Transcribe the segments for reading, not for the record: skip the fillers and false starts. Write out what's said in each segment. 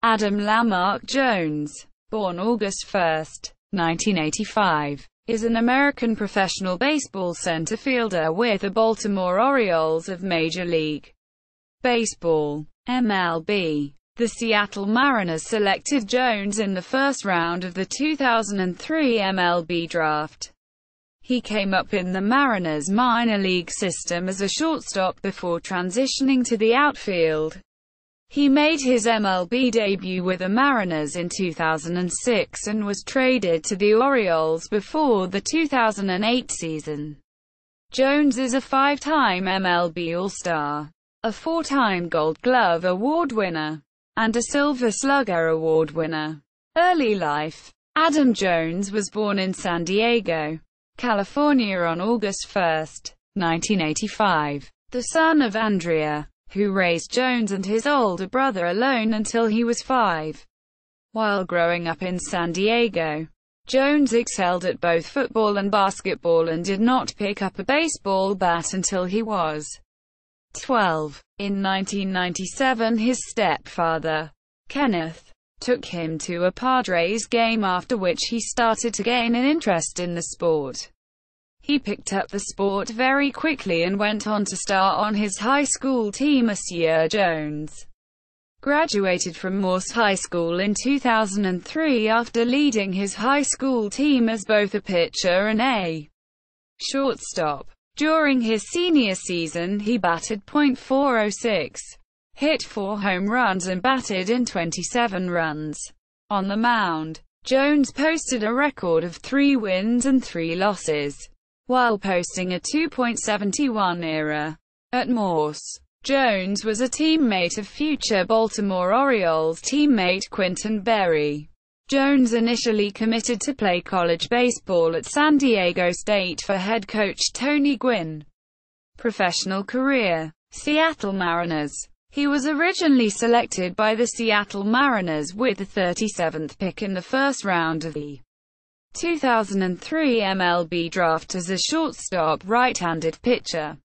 Adam LaMarque Jones, born August 1, 1985, is an American professional baseball center fielder with the Baltimore Orioles of Major League Baseball, MLB. The Seattle Mariners selected Jones in the first round of the 2003 MLB draft. He came up in the Mariners minor league system as a shortstop before transitioning to the outfield. He made his MLB debut with the Mariners in 2006 and was traded to the Orioles before the 2008 season. Jones is a five-time MLB All-Star, a four-time Gold Glove Award winner, and a Silver Slugger Award winner. Early life. Adam Jones was born in San Diego, California on August 1, 1985, the son of Andrea, who raised Jones and his older brother alone until he was 5. While growing up in San Diego, Jones excelled at both football and basketball and did not pick up a baseball bat until he was 12. In 1997, his stepfather, Kenneth, took him to a Padres game, after which he started to gain an interest in the sport. He picked up the sport very quickly and went on to star on his high school team. Jones graduated from Morse High School in 2003 after leading his high school team as both a pitcher and a shortstop. During his senior season, he batted .406, hit 4 home runs and batted in 27 runs. On the mound, Jones posted a record of 3 wins and 3 losses, while posting a 2.71 ERA. At Morse, Jones was a teammate of future Baltimore Orioles teammate Quinton Berry. Jones initially committed to play college baseball at San Diego State for head coach Tony Gwynn. Professional career. Seattle Mariners. He was originally selected by the Seattle Mariners with the 37th pick in the first round of the 2003 MLB draft as a shortstop right-handed pitcher.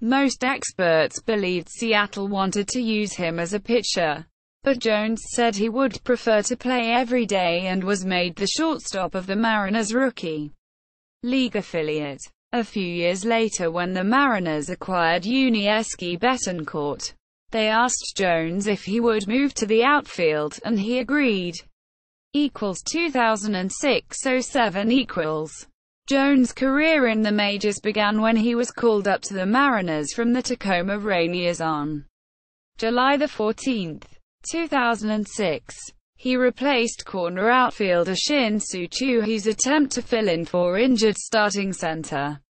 Most experts believed Seattle wanted to use him as a pitcher, but Jones said he would prefer to play every day and was made the shortstop of the Mariners rookie league affiliate. A few years later, when the Mariners acquired Yuniesky Betancourt, they asked Jones if he would move to the outfield, and he agreed. 2006-07 Jones' career in the majors began when he was called up to the Mariners from the Tacoma Rainiers on July 14, 2006. He replaced corner outfielder Shin-Soo Choo's attempt to fill in for injured starting center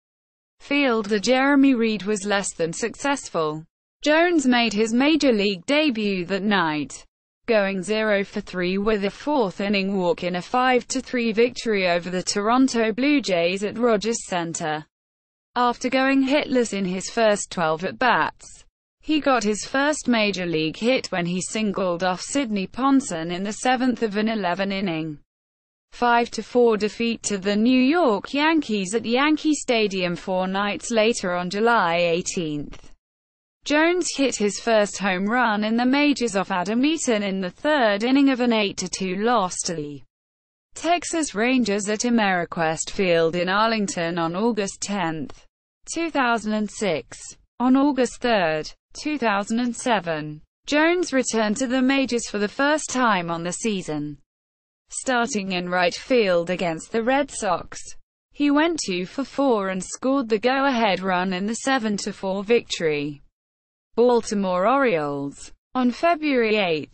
fielder Jeremy Reed was less than successful. Jones made his major league debut that night, going 0 for 3 with a fourth-inning walk in a 5-3 victory over the Toronto Blue Jays at Rogers Center. After going hitless in his first 12 at-bats, he got his first major league hit when he singled off Sidney Ponson in the 7th of an 11-inning 5-4 defeat to the New York Yankees at Yankee Stadium 4 nights later on July 18. Jones hit his first home run in the majors off Adam Eaton in the third inning of an 8-2 loss to the Texas Rangers at Ameriquest Field in Arlington on August 10, 2006. On August 3, 2007, Jones returned to the majors for the first time on the season. Starting in right field against the Red Sox, he went 2 for 4 and scored the go-ahead run in the 7-4 victory. Baltimore Orioles. On February 8,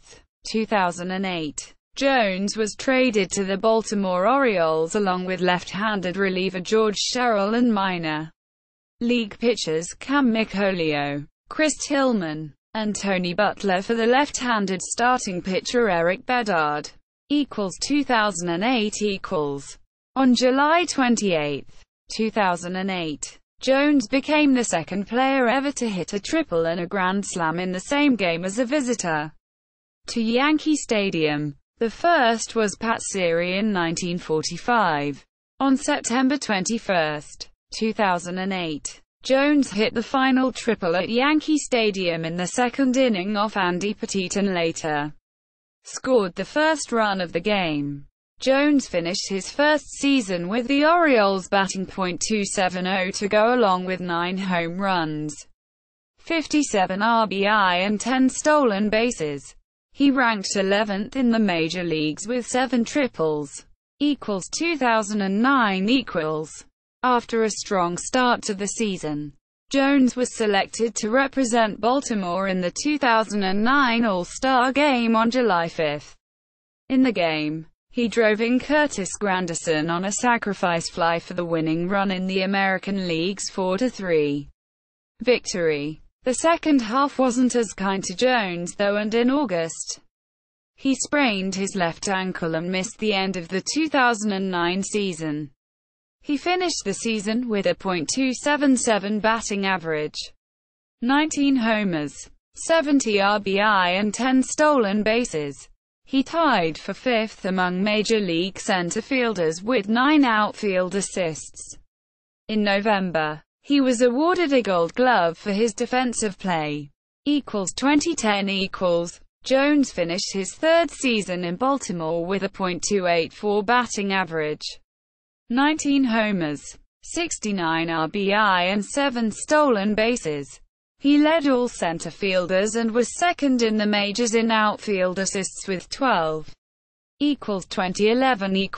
2008, Jones was traded to the Baltimore Orioles along with left-handed reliever George Sherrill and minor league pitchers Cam Micholio, Chris Tillman, and Tony Butler for the left-handed starting pitcher Eric Bedard. 2008 On July 28, 2008, Jones became the second player ever to hit a triple and a grand slam in the same game as a visitor to Yankee Stadium. The first was Pat Siri in 1945. On September 21, 2008, Jones hit the final triple at Yankee Stadium in the second inning off Andy Pettitte and later scored the first run of the game. Jones finished his first season with the Orioles batting .270 to go, along with 9 home runs, 57 RBI and 10 stolen bases. He ranked 11th in the major leagues with 7 triples. 2009 . After a strong start to the season, Jones was selected to represent Baltimore in the 2009 All-Star Game on July 5. In the game, he drove in Curtis Granderson on a sacrifice fly for the winning run in the American League's 4-3 victory. The second half wasn't as kind to Jones, though, and in August, he sprained his left ankle and missed the end of the 2009 season. He finished the season with a .277 batting average, 19 homers, 70 RBI and 10 stolen bases. He tied for 5th among Major League center fielders with 9 outfield assists. In November, he was awarded a Gold Glove for his defensive play. 2010 . Jones finished his third season in Baltimore with a .284 batting average, 19 homers, 69 RBI and 7 stolen bases. He led all center fielders and was second in the majors in outfield assists with 12. 2011 .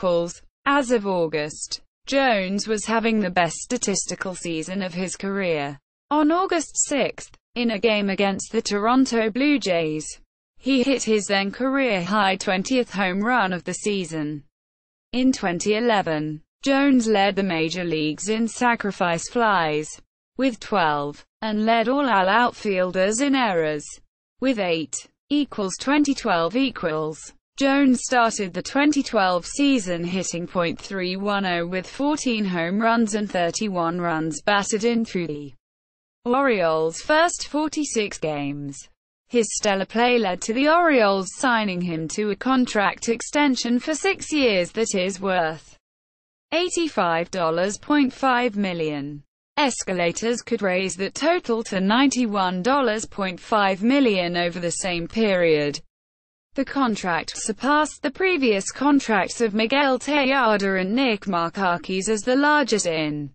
As of August, Jones was having the best statistical season of his career. On August 6, in a game against the Toronto Blue Jays, he hit his then career-high 20th home run of the season. In 2011, Jones led the major leagues in sacrifice flies, with 12, and led all outfielders in errors, with 8. 2012 . Jones started the 2012 season hitting .310 with 14 home runs and 31 runs batted in through the Orioles' first 46 games. His stellar play led to the Orioles signing him to a contract extension for 6 years that is worth $85.5 million. Escalators could raise that total to $91.5 million over the same period. The contract surpassed the previous contracts of Miguel Tejada and Nick Markakis as the largest in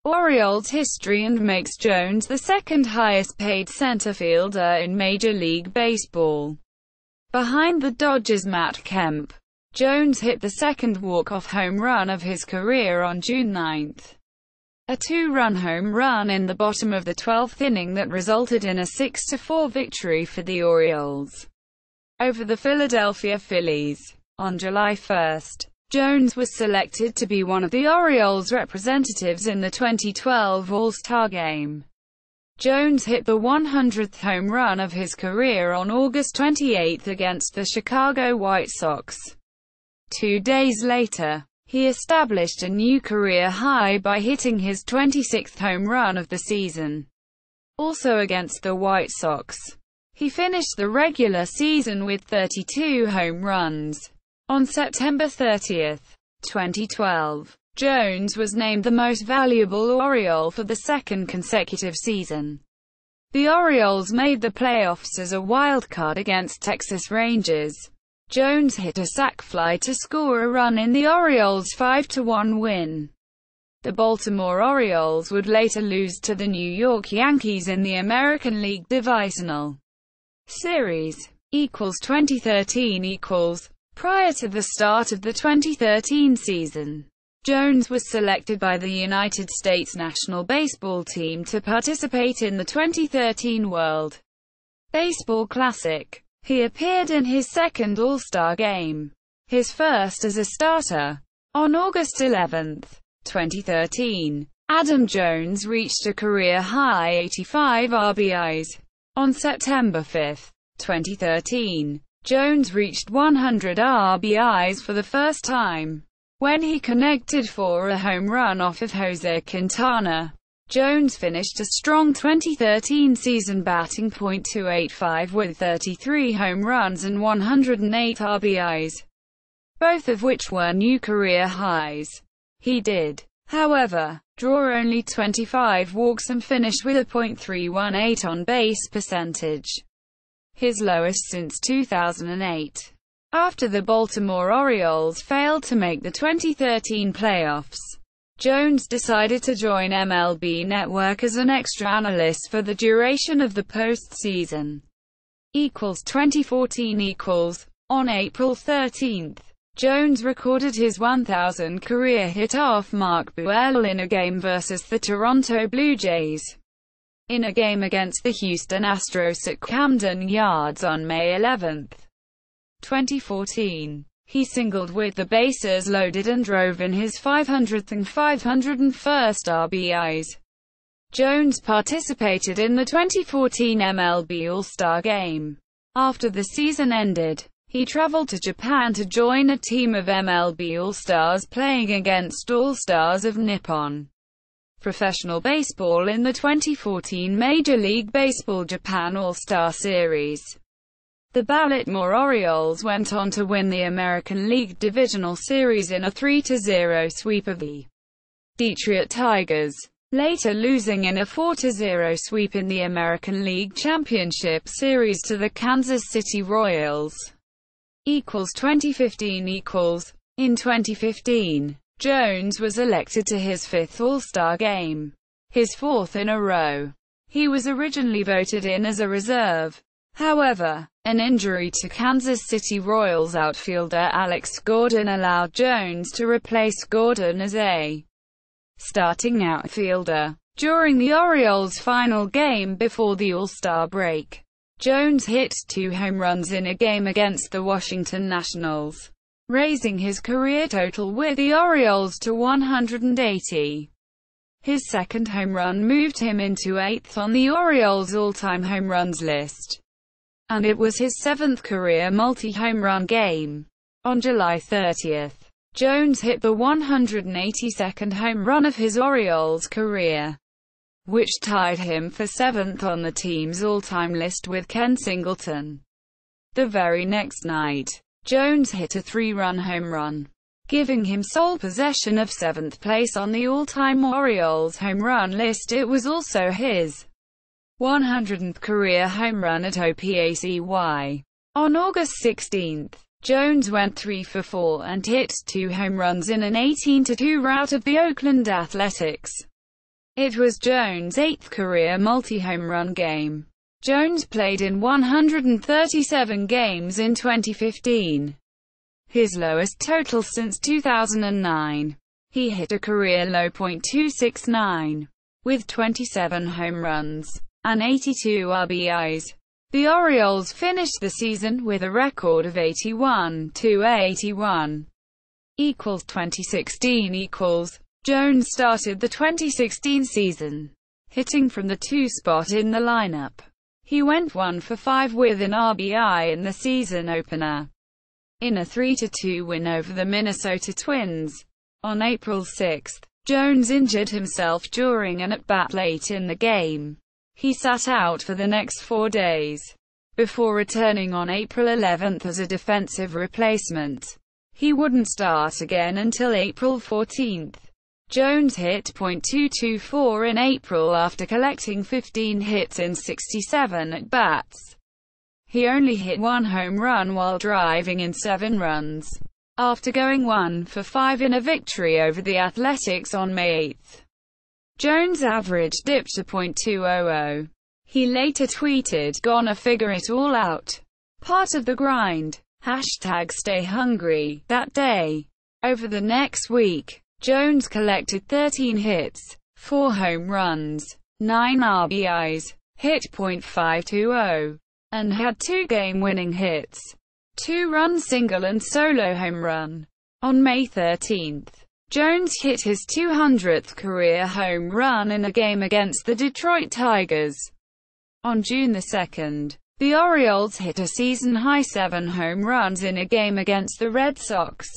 Orioles history, and makes Jones the second highest paid center fielder in Major League Baseball, behind the Dodgers' Matt Kemp. Jones hit the second walk-off home run of his career on June 9, a 2-run home run in the bottom of the 12th inning that resulted in a 6-4 victory for the Orioles over the Philadelphia Phillies. On July 1, Jones was selected to be one of the Orioles' representatives in the 2012 All-Star Game. Jones hit the 100th home run of his career on August 28 against the Chicago White Sox. 2 days later, he established a new career high by hitting his 26th home run of the season, also against the White Sox. He finished the regular season with 32 home runs. On September 30, 2012, Jones was named the most valuable Oriole for the second consecutive season. The Orioles made the playoffs as a wild card against Texas Rangers. Jones hit a sac fly to score a run in the Orioles' 5-1 win. The Baltimore Orioles would later lose to the New York Yankees in the American League Divisional Series. 2013 . Prior to the start of the 2013 season, Jones was selected by the United States national baseball team to participate in the 2013 World Baseball Classic. He appeared in his second All-Star game, his first as a starter. On August 11, 2013, Adam Jones reached a career-high 85 RBIs. On September 5, 2013, Jones reached 100 RBIs for the first time, when he connected for a home run off of Jose Quintana. Jones finished a strong 2013 season batting .285 with 33 home runs and 108 RBIs, both of which were new career highs. He did, however, draw only 25 walks and finish with a .318 on-base percentage, his lowest since 2008. After the Baltimore Orioles failed to make the 2013 playoffs, Jones decided to join MLB Network as an extra analyst for the duration of the postseason. 2014 On April 13, Jones recorded his 1,000th career hit off Mark Buehl in a game versus the Toronto Blue Jays. In a game against the Houston Astros at Camden Yards on May 11, 2014, he singled with the bases loaded and drove in his 500th and 501st RBIs. Jones participated in the 2014 MLB All-Star game. After the season ended, he traveled to Japan to join a team of MLB All-Stars playing against All-Stars of Nippon Professional Baseball in the 2014 Major League Baseball Japan All-Star Series. The Baltimore Orioles went on to win the American League Divisional Series in a 3-0 sweep of the Detroit Tigers, later losing in a 4-0 sweep in the American League Championship Series to the Kansas City Royals. 2015 In 2015, Jones was elected to his fifth All-Star game, his fourth in a row. He was originally voted in as a reserve. However, an injury to Kansas City Royals outfielder Alex Gordon allowed Jones to replace Gordon as a starting outfielder. During the Orioles' final game before the All-Star break, Jones hit 2 home runs in a game against the Washington Nationals, raising his career total with the Orioles to 180. His second home run moved him into 8th on the Orioles' all-time home runs list, and it was his 7th career multi-home run game. On July 30, Jones hit the 182nd home run of his Orioles career, which tied him for 7th on the team's all-time list with Ken Singleton. The very next night, Jones hit a 3-run home run, giving him sole possession of 7th place on the all-time Orioles home run list. It was also his 100th career home run at OPACY. On August 16, Jones went 3 for 4 and hit 2 home runs in an 18-2 rout of the Oakland Athletics. It was Jones' 8th career multi-home run game. Jones played in 137 games in 2015, his lowest total since 2009. He hit a career-low .269, with 27 home runs and 82 RBIs. The Orioles finished the season with a record of 81-81. 2016 Jones started the 2016 season, hitting from the 2 spot in the lineup. He went 1 for 5 with an RBI in the season opener, in a 3-2 win over the Minnesota Twins. On April 6, Jones injured himself during an at-bat late in the game. He sat out for the next 4 days, before returning on April 11 as a defensive replacement. He wouldn't start again until April 14. Jones hit .224 in April after collecting 15 hits in 67 at-bats. He only hit 1 home run while driving in 7 runs, after going 1 for 5 in a victory over the Athletics on May 8. Jones' average dipped to .200. He later tweeted, "Gonna figure it all out. Part of the grind. #stay hungry." That day. Over the next week, Jones collected 13 hits, 4 home runs, 9 RBIs, hit .520, and had 2 game-winning hits, 2-run single and solo home run. On May 13, Jones hit his 200th career home run in a game against the Detroit Tigers. On June 2, the Orioles hit a season-high 7 home runs in a game against the Red Sox,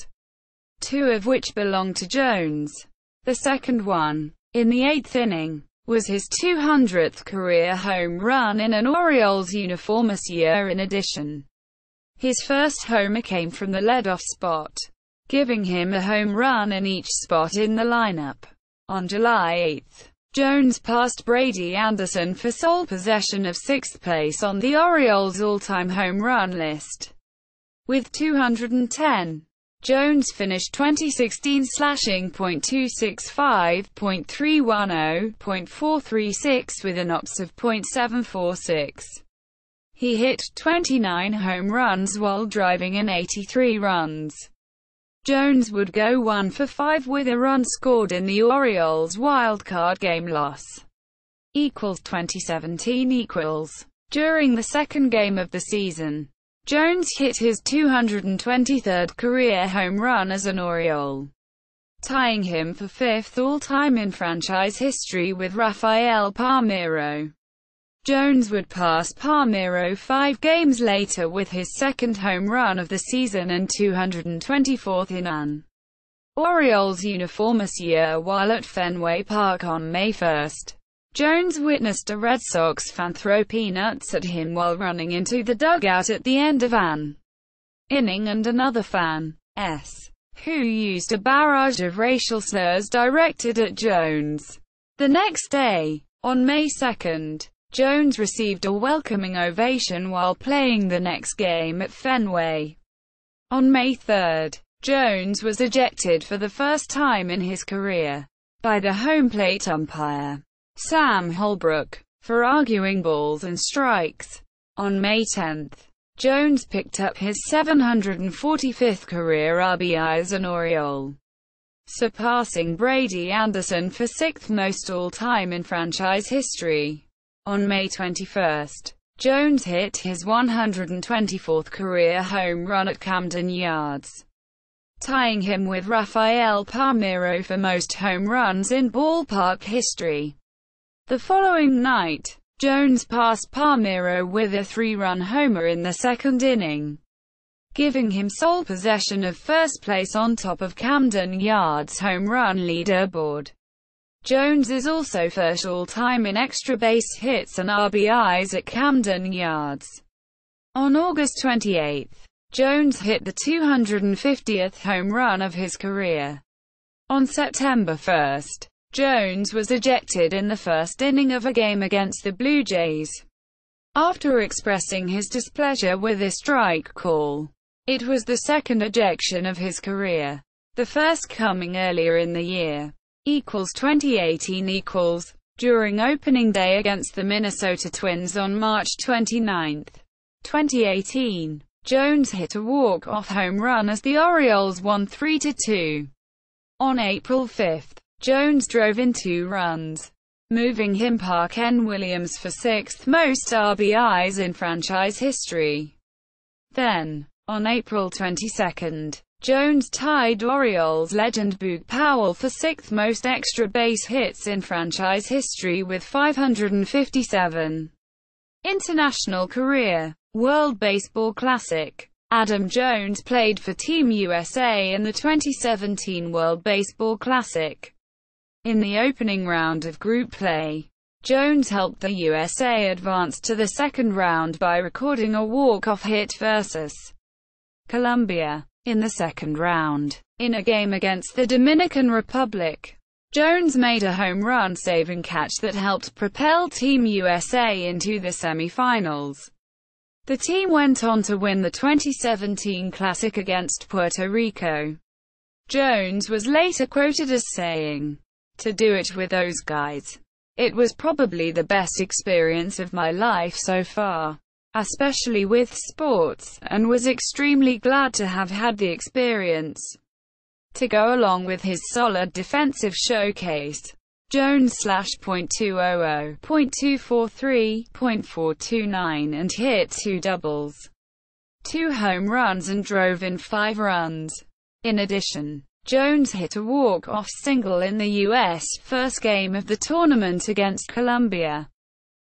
2 of which belonged to Jones. The second one, in the 8th inning, was his 200th career home run in an Orioles uniform this year. In addition, his first homer came from the leadoff spot, giving him a home run in each spot in the lineup. On July 8, Jones passed Brady Anderson for sole possession of 6th place on the Orioles' all-time home run list, with 210. Jones finished 2016 slashing .265, .310, .436 with an OPS of .746. He hit 29 home runs while driving in 83 runs. Jones would go 1 for 5 with a run scored in the Orioles wildcard game loss. 2017 . During the second game of the season, Jones hit his 223rd career home run as an Oriole, tying him for 5th all-time in franchise history with Rafael Palmeiro. Jones would pass Palmeiro 5 games later with his second home run of the season and 224th in an Orioles uniform this year while at Fenway Park on May 1. Jones witnessed a Red Sox fan throw peanuts at him while running into the dugout at the end of an inning, and another fan, who used a barrage of racial slurs directed at Jones. The next day, on May 2, Jones received a welcoming ovation while playing the next game at Fenway. On May 3, Jones was ejected for the first time in his career by the home plate umpire, Sam Holbrook, for arguing balls and strikes. On May 10, Jones picked up his 745th career RBI as an Oriole, surpassing Brady Anderson for 6th most all-time in franchise history. On May 21, Jones hit his 124th career home run at Camden Yards, tying him with Rafael Palmeiro for most home runs in ballpark history. The following night, Jones passed Palmeiro with a 3-run homer in the second inning, giving him sole possession of first place on top of Camden Yards' home run leaderboard. Jones is also first all-time in extra base hits and RBIs at Camden Yards. On August 28, Jones hit the 250th home run of his career. On September 1, Jones was ejected in the first inning of a game against the Blue Jays, after expressing his displeasure with a strike call. It was the second ejection of his career, the first coming earlier in the year. 2018 . During opening day against the Minnesota Twins on March 29, 2018, Jones hit a walk-off home run as the Orioles won 3-2. On April 5, Jones drove in 2 runs, moving him Park N. Williams for 6th most RBIs in franchise history. Then, on April 22, Jones tied Orioles legend Boog Powell for 6th most extra base hits in franchise history with 557. International career. World Baseball Classic. Adam Jones played for Team USA in the 2017 World Baseball Classic. In the opening round of group play, Jones helped the USA advance to the second round by recording a walk-off hit versus Colombia. In the second round, in a game against the Dominican Republic, Jones made a home run saving catch that helped propel Team USA into the semifinals. The team went on to win the 2017 Classic against Puerto Rico. Jones was later quoted as saying, "To do it with those guys. It was probably the best experience of my life so far, especially with sports, and was extremely glad to have had the experience to go along with his solid defensive showcase." Jones /.200, .243, .429 and hit 2 doubles, 2 home runs and drove in 5 runs. In addition, Jones hit a walk-off single in the U.S. first game of the tournament against Colombia.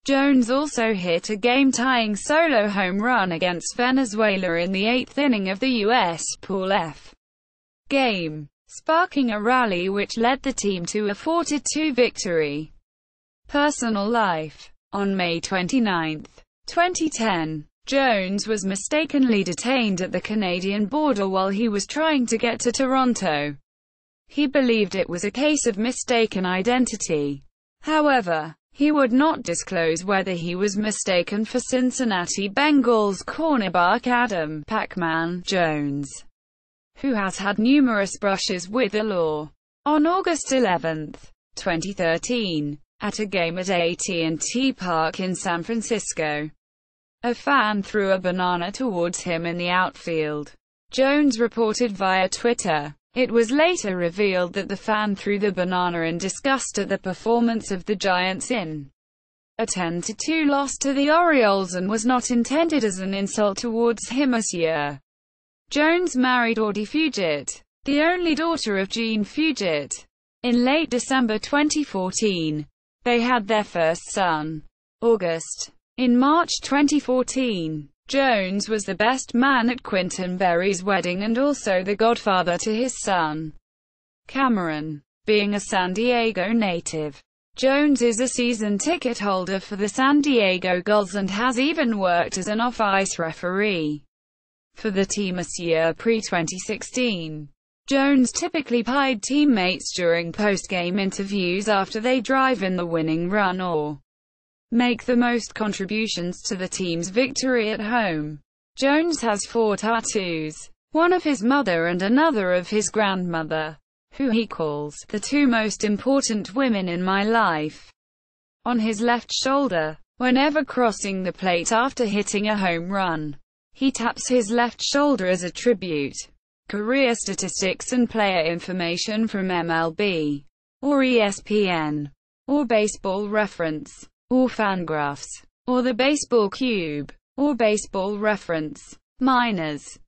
Jones also hit a game-tying solo home run against Venezuela in the 8th inning of the U.S. Pool F game, sparking a rally which led the team to a 4-2 victory. Personal life. On May 29, 2010, Jones was mistakenly detained at the Canadian border while he was trying to get to Toronto. He believed it was a case of mistaken identity. However, He would not disclose whether he was mistaken for Cincinnati Bengals cornerback Adam "Pac-Man" Jones, who has had numerous brushes with the law. On August 11, 2013, at a game at AT&T Park in San Francisco, a fan threw a banana towards him in the outfield. Jones reported via Twitter. It was later revealed that the fan threw the banana in disgust at the performance of the Giants in a 10-2 loss to the Orioles and was not intended as an insult towards him this year. Jones married Audie Fugit, the only daughter of Gene Fugit. In late December 2014, they had their first son, August. In March 2014, Jones was the best man at Quinton Berry's wedding and also the godfather to his son, Cameron. Being a San Diego native, Jones is a season ticket holder for the San Diego Gulls and has even worked as an off-ice referee for the team this year pre-2016. Jones typically pied teammates during post-game interviews after they drive in the winning run or make the most contributions to the team's victory at home. Jones has 4 tattoos, one of his mother and another of his grandmother, who he calls the 2 most important women in my life, on his left shoulder. Whenever crossing the plate after hitting a home run, he taps his left shoulder as a tribute. Career statistics and player information from MLB, or ESPN, or Baseball Reference, or Fangraphs, or the Baseball Cube, or Baseball Reference. Minors.